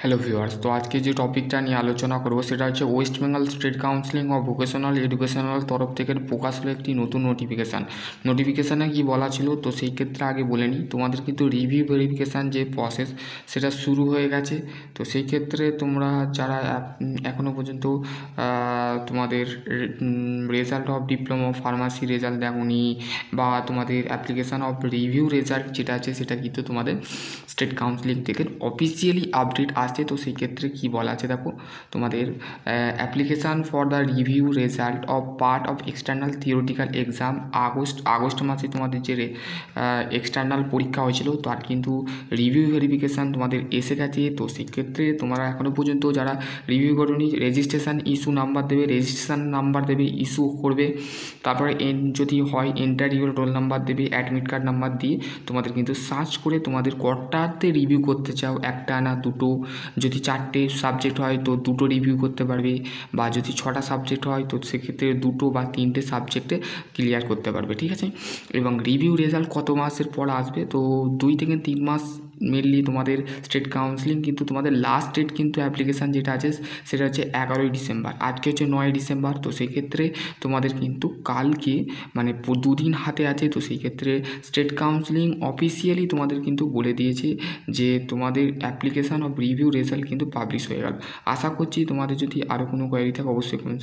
Hello viewers, তো আজকে যে টপিকটা নিয়ে আলোচনা করবো সেটা হচ্ছে West Bengal state counselling of vocational educational তরফ থেকে প্রকাশ হলো একটি নতুন নোটিফিকেশানে কি বলা ছিল, তো সেই ক্ষেত্রে আগে বলে নিই, তোমাদের কিন্তু রিভিউ ভেরিফিকেশান যে প্রসেস সেটা শুরু হয়ে গেছে। তো সেই ক্ষেত্রে তোমরা যারা এখনও পর্যন্ত তোমাদের result of diploma pharmacy result দেখোনি বা তোমাদের অ্যাপ্লিকেশান অফ রিভিউ রেজাল্ট যেটা আছে সেটা কিন্তু তোমাদের স্টেট কাউন্সিলিং থেকে অফিসিয়ালি আপডেট আসছে। তো সেই ক্ষেত্রে কী বলা আছে দেখো, তোমাদের application for the review result of part of external theoretical exam August মাসে তোমাদের যে এক্সটার্নাল পরীক্ষা হয়েছিল তার কিন্তু রিভিউ ভেরিফিকেশান তোমাদের এসে গেছে। তো সেক্ষেত্রে তোমরা এখনও পর্যন্ত যারা রিভিউ করোনি রেজিস্ট্রেশন ইস্যু নাম্বার দেবে, রেজিস্ট্রেশন নাম্বার দেবে, ইস্যু করবে, তারপরে যদি হয় এন্টার ইউর রোল নাম্বার দেবে, অ্যাডমিট কার্ড নাম্বার দিয়ে তোমাদের কিন্তু সার্চ করে তোমাদের কটাতে রিভিউ করতে চাও, একটা না দুটো, যদি 4টে সাবজেক্ট হয় তো 2টো রিভিউ করতে পারবে, বা যদি 6টা সাবজেক্ট হয় তো সেক্ষেত্রে 2টো বা 3টে সাবজেক্টে ক্লিয়ার করতে পারবে, ঠিক আছে। এবং রিভিউ রেজাল্ট কত মাসের পর আসবে, তো 2 থেকে 3 মাস মেনলি তোমাদের স্টেট কাউন্সিলিং। কিন্তু তোমাদের লাস্ট ডেট কিন্তু অ্যাপ্লিকেশান যেটা আছে সেটা হচ্ছে 11ই ডিসেম্বর, আজকে হচ্ছে 9ই ডিসেম্বর। তো সেই ক্ষেত্রে তোমাদের কিন্তু কালকে মানে 2 দিন হাতে আছে। তো সেই ক্ষেত্রে স্টেট কাউন্সিলিং অফিসিয়ালি তোমাদের কিন্তু বলে দিয়েছে যে তোমাদের অ্যাপ্লিকেশান অফ রিভিউ রেজাল্ট কিন্তু পাবলিশ হয়ে গেল। আশা করছি তোমাদের যদি আরও কোনো কোয়ারি থাকে অবশ্যই কমেন্ট